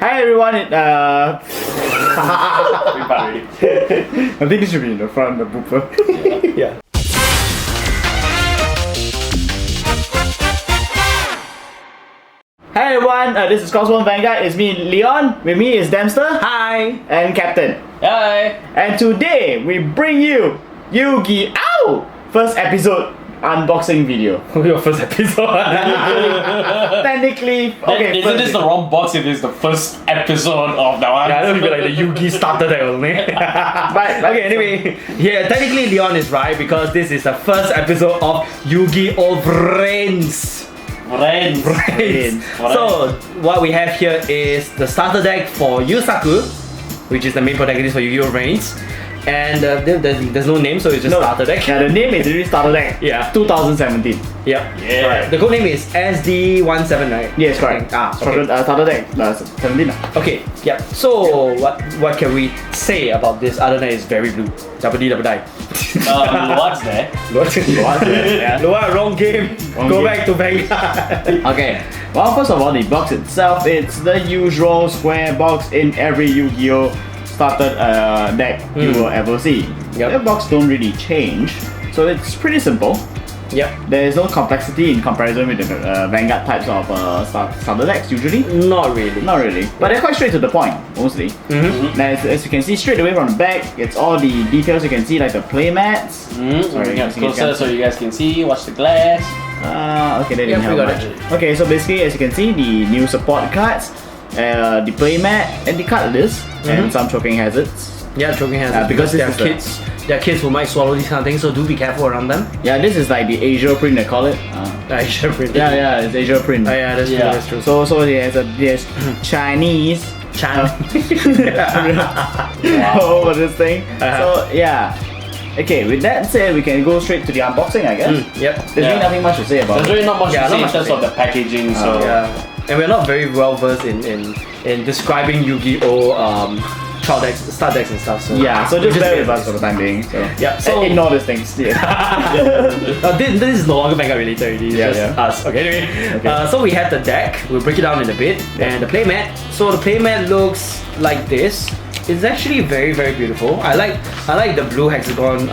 Hi everyone. I think this should be in the front, the booper. Yeah. Hi everyone. This is Cosmo Vanguard. It's me, Leon. With me is Dempster. Hi. And Captain. Hi! And today we bring you Yu-Gi-Oh! First episode unboxing video. Your first episode. Technically, okay. Isn't this the wrong box if it's the first episode of that one? Yeah, that would be like the Yu-Gi starter deck or something. But Okay, anyway, yeah, technically Leon is right because this is the first episode of Yu-Gi-Oh! Vrains. Vrains. So, what we have here is the starter deck for Yusaku, which is the main protagonist for Yu-Gi-Oh! Vrains. And there's no name, so it's just starter deck. Yeah, the name is really starter deck. Yeah. 2017. Yep. Yeah. Right. The code name is SD17, right? Yes, correct. Okay. Starter deck 17. Okay, yep. So what can we say about this other than it's very blue? Double D, double die. What's there? Yeah. Loa, wrong game. Wrong Go game. back to Vanguard. Okay. Well, first of all, the box itself, it's the usual square box in every Yu-Gi-Oh! Started deck you will ever see. Yep. The box don't really change, so it's pretty simple. Yep. There is no complexity in comparison with the Vanguard types of starter decks usually. Not really. Not really, but they're quite straight to the point mostly. Now, as you can see straight away from the back, it's all the details you can see, like the play mats. Sorry, Get closer so you guys can see. Watch the glass. Okay, that didn't Yep, we help got much. it. Okay, so basically, as you can see, the new support cards, the playmat, and the card list, and some choking hazards. Yeah, choking hands. Because there are this is kids who might swallow these kind of things, so do be careful around them. Yeah, this is like the Asia print they call it. Asia print. Yeah, it's Asia print. Oh, yeah, that's true. Yeah. That's true. So there's Chinese over this thing. So yeah. Okay, with that said, we can go straight to the unboxing, I guess. Yep. There's really nothing much to say about There's it. really not much Yeah, to say not in much terms to of the packaging, so... Yeah. And we're not very well versed in describing Yu-Gi-Oh! Child decks, start decks and stuff. So Yeah, so just bear with us us. for the time being. So Yeah, so- ignore these things. Yeah. This is no longer Vanguard related already. It's Yeah, just yeah. us. Okay, anyway. Okay. So we have the deck. We'll break it down in a bit. And the playmat. So the playmat looks like this. It's actually very, very beautiful. I like the blue hexagon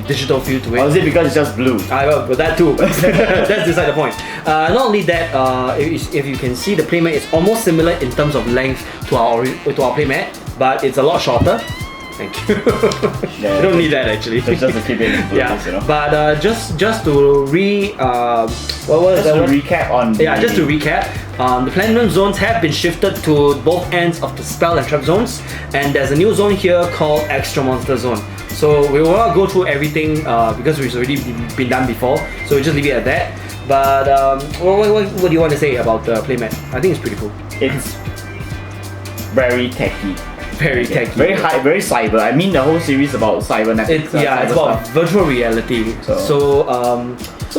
digital feel to it. Or is it because it's just blue? But that too. That's beside the point. Not only that, if you can see, the playmat is almost similar in terms of length to our playmat, but it's a lot shorter. Thank you. Yeah, You don't need that actually. So it's just to keep it in Yeah, focus, you know. but just to recap on just to recap, the Platinum zones have been shifted to both ends of the spell and trap zones, and there's a new zone here called Extra Monster Zone. So we will not go through everything because it's already been done before, so we'll just leave it at that. But what do you want to say about the playmat? I think it's pretty cool. It's very techy. Very techy. Very high, very cyber. I mean the whole series about cybernetics. It's about stuff. virtual reality. So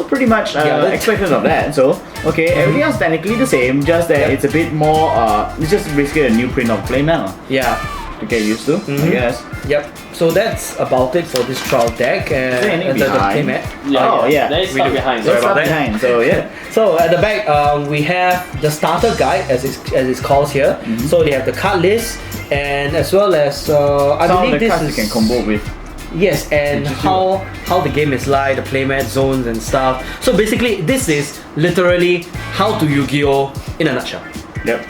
pretty much that's- expected of that. So okay, everything else technically the same, just that it's a bit more it's just basically a new print of playmat Yeah. to get used to, I guess. Yep. So that's about it for this trial deck and there anything the behind? playmat. Oh, yeah. There is stuff behind. Sorry There's about stuff that. behind, so yeah. So at the back, we have the starter guide as it's called here. So they have the card list and as well as I Some of believe the this cards is you can combo with. Yes, and how the game is like, the playmat zones and stuff. So basically, this is literally how to Yu-Gi-Oh! In a nutshell. Yep.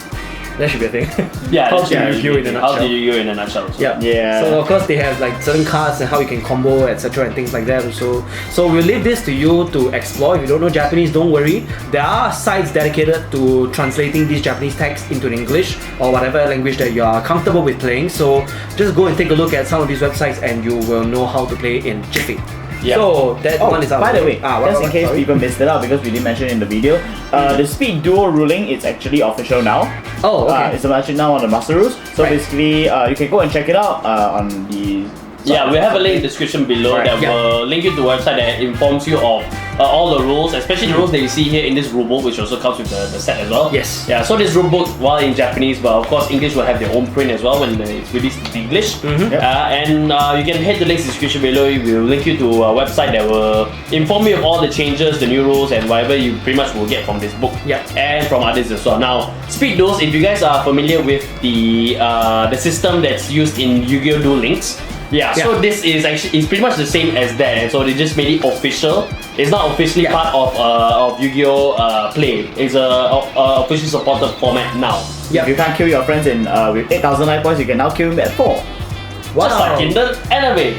That should be a thing. Yeah, how to yeah, Yu-Gi-Oh! In a nutshell. How do you in a nutshell? So. Yeah. Yeah. So of course they have like certain cards and how you can combo, etc. and things like that also. So we'll leave this to you to explore. If you don't know Japanese, don't worry. There are sites dedicated to translating these Japanese text into English or whatever language that you are comfortable with playing. So just go and take a look at some of these websites and you will know how to play in jiffy. Yeah. So that one is out. By the way, what- just in case sorry? people missed it out because we didn't mention it in the video, the speed duo ruling is actually official now. Oh, okay. It's actually now on the master rules. So Right. basically, you can go and check it out on the. Yeah, we have a link in the description below Right. that will link you to a website that informs you of all the rules, especially the rules that you see here in this rulebook, which also comes with the set as well. Yes. Yeah, so this rulebook, while in Japanese, but of course English will have their own print as well when it's released in English. And you can head the links in the description below. We will link you to a website that will inform you of all the changes, the new rules, and whatever you pretty much will get from this book. And from others as well. Now, speed duels, if you guys are familiar with the system that's used in Yu-Gi-Oh! Duel Links, so this is actually pretty much the same as that, and so they just made it official. It's not officially part of Yu-Gi-Oh! Play. It's a officially supported format now. If you can't kill your friends in with 8,000 life points, you can now kill them at 4. Wow. Just like in the anime.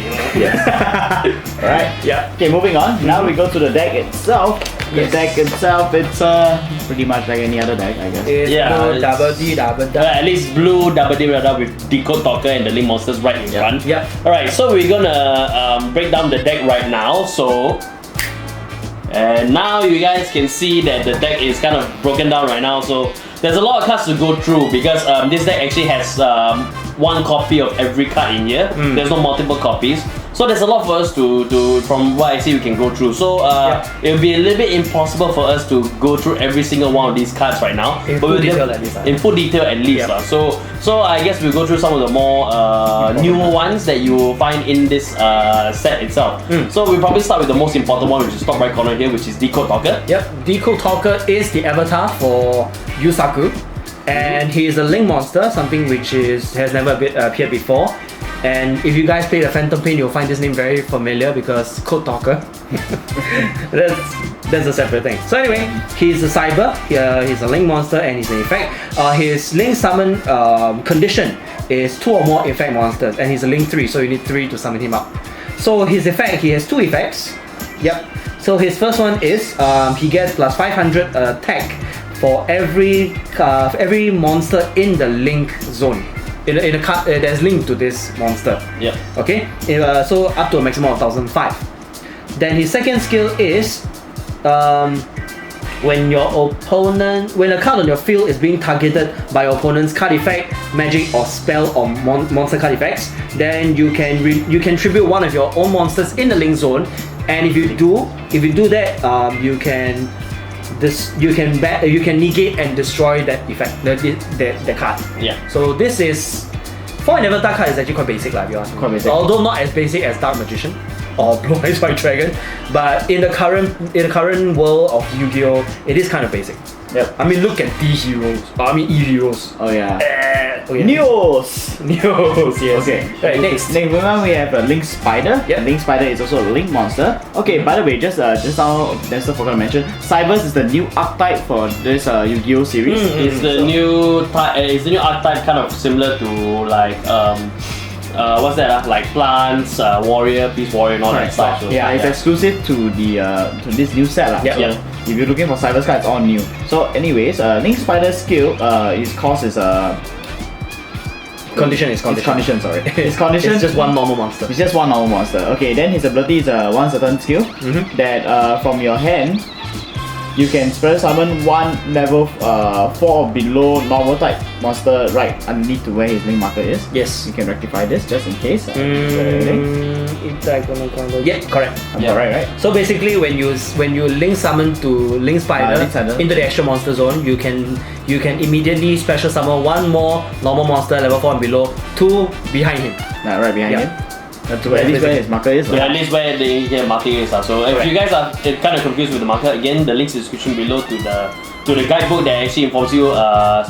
Alright. Okay, moving on. Now we go to the deck itself. The deck itself, it's pretty much like any other deck, I guess. It's blue, double D, double D. At least blue double D with Decode Talker and the Link Monsters right in front. Alright, so we're gonna break down the deck right now. And now you guys can see that the deck is kind of broken down right now. So there's a lot of cards to go through because this deck actually has one copy of every card in here. There's no multiple copies. So there's a lot for us to from what I see we can go through. So it'll be a little bit impossible for us to go through every single one of these cards right now. In full detail at least. In full detail at least. So I guess we'll go through some of the more newer ones that you will find in this set itself. So we'll probably start with the most important one, which is top right corner here, which is Decode Talker. Decode Talker is the avatar for Yusaku. And he is a Link monster, something which has never appeared before. And if you guys play the Phantom Pain, you'll find this name very familiar because Code Talker. that's a separate thing. So anyway, he's a Cyber, he's a Link monster, and he's an effect. His Link summon condition is 2 or more effect monsters, and he's a Link 3, so you need 3 to summon him up. So his effect, he has 2 effects. So his first one is he gets plus 500 attack for every monster in the Link zone. In a card that's linked to this monster. Okay. So up to a maximum of 1,005. Then his second skill is when a card on your field is being targeted by your opponent's card effect, magic or spell or monster card effects, then you can tribute one of your own monsters in the Link zone, and if you do that, you can negate and destroy that effect, the card. So this is, for an avatar card, is actually quite basic, if you ask me. Quite basic. Although not as basic as Dark Magician or Blue Eyes White Dragon, but in the current world of Yu-Gi-Oh, it is kind of basic. I mean, look at D heroes. E heroes. Oh yeah. Neos, yes. Okay. Right, next one we have a Link Spider. Link Spider is also a Link monster. Okay, by the way, just now, Dempster forgot to mention, Cyverse is the new archetype for this Yu-Gi-Oh series. It's the new archetype, kind of similar to like what's that? Like plants, warrior, peace warrior, and all that stuff. So, it's exclusive to to this new set So if you're looking for Cyverse cards, it's all new. So anyways, Link Spider's skill, his cost is condition, sorry. His condition it's just one normal monster. It's just one normal monster. Okay, then his ability is one certain skill that from your hand you can special summon one level 4 or below normal type monster right underneath to where his link marker is. Yes. You can rectify this just in case. Yeah, correct. I'm correct, right? So basically, when you link summon to Link Spider into the extra monster zone, you can immediately special summon one more normal monster level 4 and below, 2 behind him. Right behind him. At least where his marker is. At least where the marker is. So if you guys are kind of confused with the marker, again, the links in the description below to the guidebook that actually informs you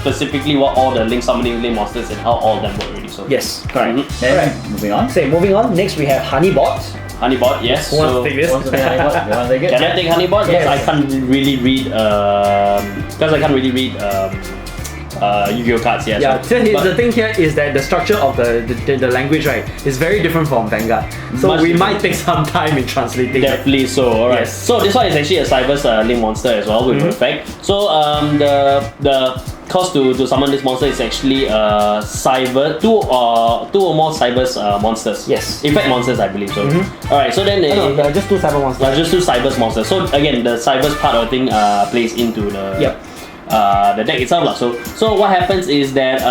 specifically what all the Link summoning Link monsters and how all of them work already. So yes, correct. Then moving on. Moving on. Next we have Honeybot. Honeybot, yes. Who wants to take this? Can I take Honeybot? Yes. I can't really read Yu-Gi-Oh cards here. The thing here is that the structure of the language, right, is very different from Vanguard. So we might take some time in translating. Definitely so. Alright. Yes. So this one is actually a Cyverse Link monster as well with effect. So the cost to summon this monster is actually two or more Cyverse monsters. Yes. Effect monsters, I believe so. Alright. So then just 2 Cyber monsters. Just 2 Cyverse monsters. So again, the Cyverse part of the thing plays into the deck itself. So what happens is that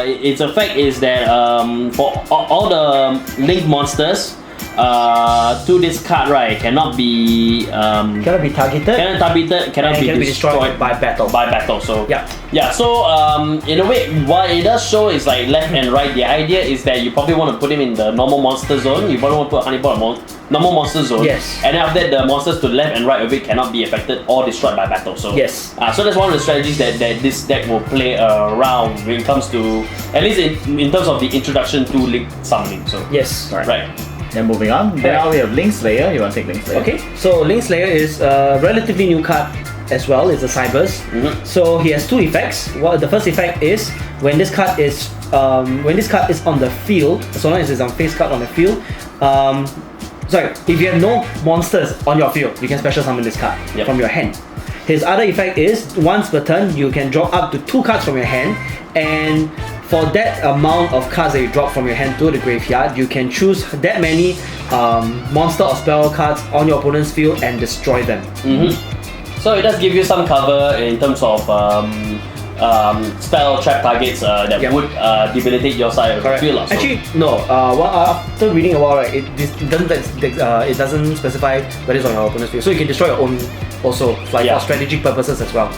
its effect is that for all the Link monsters, to this card, right, cannot be Cannot be targeted. cannot be destroyed by battle. So Yeah. So in a way, what it does show is like left and right. The idea is that you probably want to put him in the normal monster zone. You probably want to put Honeypot normal monster zone. Yes. And then after that, the monsters to the left and right of it cannot be affected or destroyed by battle. So Yes. So that's one of the strategies that this deck will play around when it comes to, at least in terms of the introduction to Link summoning. So Yes. right. Then moving on. Then now we have Link Slayer. You want to take Link Slayer? Okay, so Link Slayer is a relatively new card as well. It's a Cyverse. So he has two effects. The first effect is when this card is on the field, so long as it's on face card on the field. If you have no monsters on your field, you can special summon this card from your hand. His other effect is once per turn, you can draw up to 2 cards from your hand, and for that amount of cards that you drop from your hand to the graveyard, you can choose that many monster or spell cards on your opponent's field and destroy them. So it does give you some cover in terms of spell trap targets that would debilitate your side of the field. Actually, no. After reading a while, right, it doesn't specify whether it's on your opponent's field, so you can destroy your own also, for strategic purposes as well.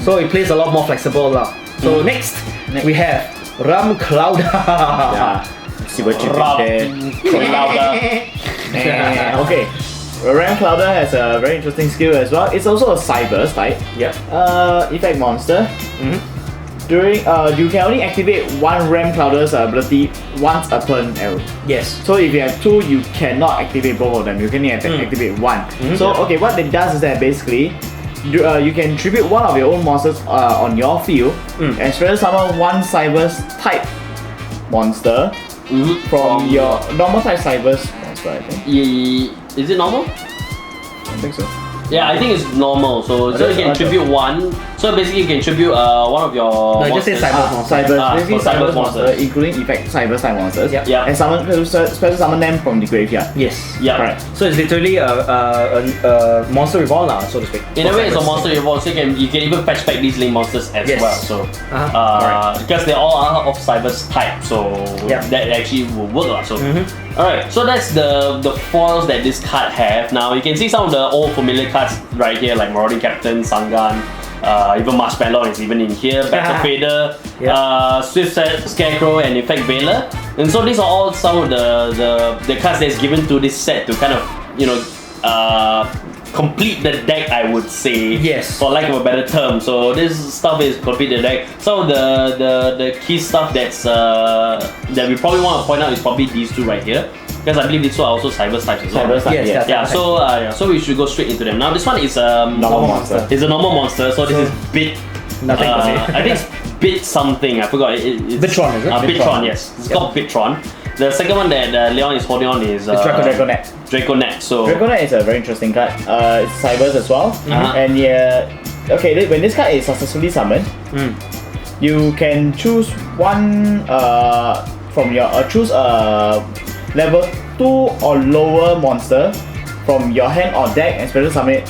So it plays a lot more flexible. So next we have Ram Clouder. See what you did there. Okay. Ram Clouder has a very interesting skill as well. It's also a Cyverse type. Effect monster. During you can only activate one Ram Clouder's ability once a turn. Yes. So if you have 2, you cannot activate both of them. You can only activate one. So okay, what it does is that basically you can tribute one of your own monsters on your field and special summon one Cyverse type monster from your normal type Cyverse monster, I think. Is it normal? I think so. Yeah, I think it's normal. So you can tribute one. So basically, you can tribute one of your. No, just say Cyverse monster. Cyverse, basically Cyverse Cyverse monster, including effect Cyverse type monsters. And special summon them from the graveyard. Yes. Correct. So it's literally a monster reborn, so to speak. In a way, it's a monster reborn. So you can even fetch back these Link monsters as well. So because they all are of Cyverse type, so that actually will work. So alright, so that's the foils that this card have. Now you can see some of the old familiar cards right here, like Marauding Captain, Sangan, even Marshmallow is even in here, Battle Fader, Swift Scarecrow, and Effect Veiler. And so these are all some of the cards that's given to this set to kind of, complete the deck, I would say. Yes. For lack of a better term. So this stuff is complete the deck. So the key stuff that we probably want to point out is probably these 2 right here. Because I believe these 2 are also Cyverse types as well. Cyverse type, So we should go straight into them. Now this one is normal monster. It's a normal monster, so this is bit nothing to say. I think it's bit something, I forgot. It's Bitron, is it? Bitron, yes. It's called Bitron. The second one that Leon is holding on is Draconet. Draconet. So Draconet is a very interesting card. It's Cyverse as well. And okay, when this card is successfully summoned, you can choose one from your choose a level 2 or lower monster from your hand or deck and special summon it.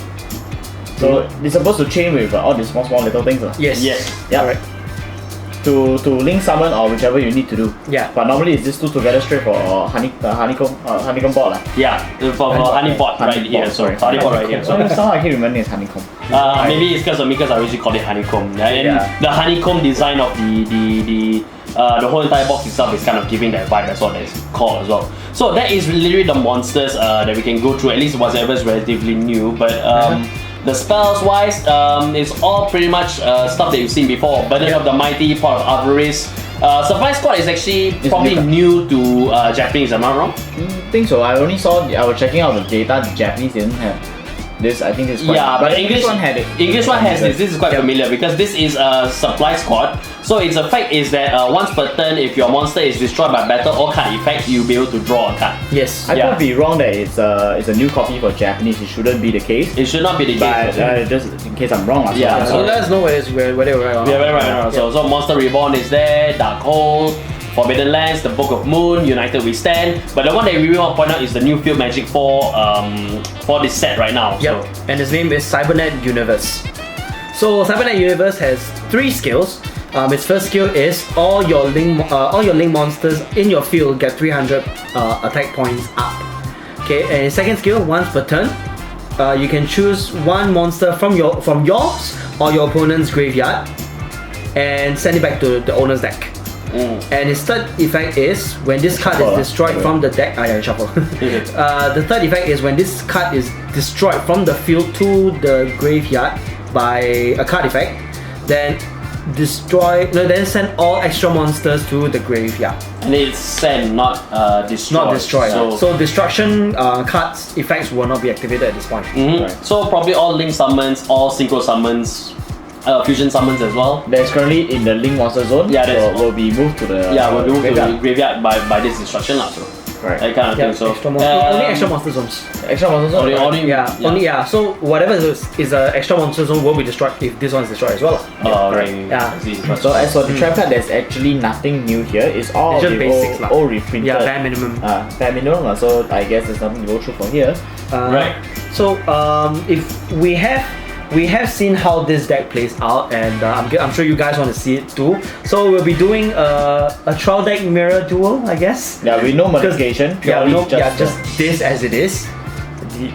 So it's supposed to chain with all these small little things. Yes. Right. To link summon or whichever you need to do. But normally it's just 2 together straight for honeycomb board. For honeypot right here. So honeypot right here. So somehow I keep remembering it's honeycomb. Maybe it's because I usually call it honeycomb. And the honeycomb design of the whole entire box itself is kind of giving that vibe. That's what it's called as well. So that is literally the monsters that we can go through. At least whatever is relatively new. But the spells wise, it's all pretty much stuff that you've seen before. Burden of the Mighty, Pot of Avarice. Surprise Squad is actually probably new to Japanese, am I wrong? I think so. I was checking out the data, the Japanese didn't have this. I think it's quite but English one had it. English one has this. This is quite familiar because this is a supply squad. So its effect is that once per turn, if your monster is destroyed by battle or card effect, you'll be able to draw a card. Yes. I could be wrong that it's a new copy for Japanese. It shouldn't be the case. It should not be the case. But just in case I'm wrong. So let us know whether we're right or not. Yeah, we're right or not. So Monster Reborn is there, Dark Hole, Forbidden Lands, the Book of Moon, United We Stand. But the one that we really want to point out is the new Field Magic for this set right now. Yep. So. And his name is Cybernet Universe. So Cybernet Universe has 3 skills. Its first skill is all your link monsters in your field get 300 attack points up. Okay, and second skill, once per turn, you can choose one monster from yours or your opponent's graveyard and send it back to the owner's deck. And his third effect is when this card is destroyed from the deck. Shuffle. The third effect is when this card is destroyed from the field to the graveyard by a card effect, then send all extra monsters to the graveyard. And it's send, not destroy. Not destroy. So destruction cards effects will not be activated at this point. Right. So probably all link summons, all synchro summons, fusion summons as well. That's currently in the link monster zone. Yeah, so will be moved to the we'll move to the graveyard by this destruction lah. So that kind of thing. So only extra monster zones. Extra monster zone. Only So whatever is a extra monster zone will be destroyed if this one is destroyed as well. So as for the trap card, there's actually nothing new here. It's all just the basics old reprinted. Yeah, bare minimum. Bare minimum. So I guess there's nothing to go through from here. Right. So if we have seen how this deck plays out, and I'm sure you guys want to see it too. So we'll be doing a trial deck mirror duel, I guess. Yeah, with no modification. Just this as it is.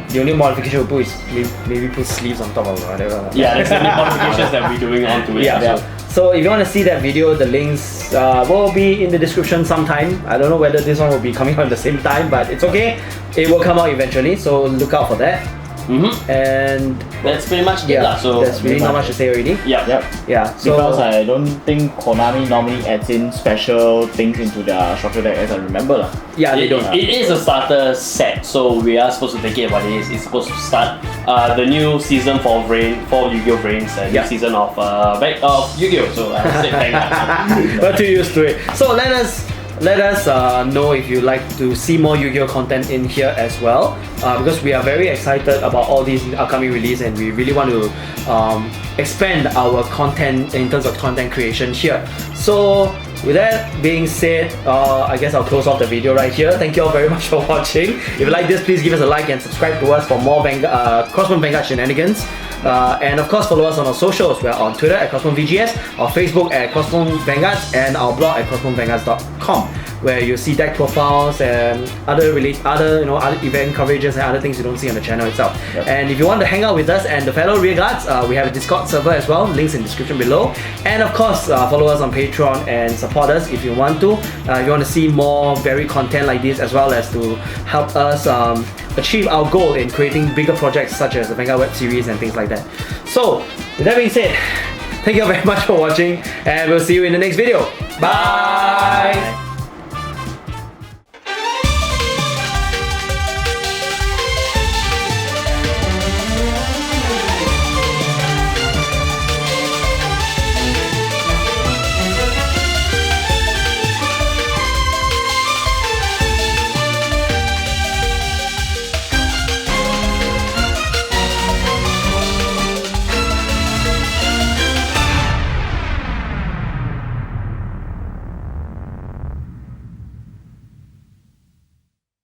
The only modification we'll put is maybe put sleeves on top of whatever. Yeah, that's the only modifications that we're doing onto it. So if you want to see that video, the links will be in the description sometime. I don't know whether this one will be coming out at the same time, but it's okay. It will come out eventually, so look out for that. And that's pretty much it lah. So there's really not much to say already. Yeah. So because I don't think Konami normally adds in special things into their structure deck, as I remember lah. Yeah, they don't. It is a starter set, so we are supposed to take it what it is. It's supposed to start the new season for Yu-Gi-Oh! Vrains, new season of Yu-Gi-Oh! So I would say thank We're too used to it. So let us know if you like to see more Yu-Gi-Oh! Content in here as well, because we are very excited about all these upcoming release, and we really want to expand our content in terms of content creation here. So with that being said, I guess I'll close off the video right here. Thank you all very much for watching. If you like this, please give us a like and subscribe to us for more Crossbone Vanguard shenanigans. And of course, follow us on our socials. We are on Twitter at CrossboneVGS, our Facebook at Crossbone Vanguards, and our blog at crossbonevanguards.com, where you'll see deck profiles and other event coverages and other things you don't see on the channel itself. And if you want to hang out with us and the fellow rearguards, we have a Discord server as well. Links in the description below. And of course, follow us on Patreon and support us if you want to. If you want to see more varied content like this, as well as to help us achieve our goal in creating bigger projects such as the Vanguard web series and things like that. So, with that being said, thank you all very much for watching, and we'll see you in the next video. Bye!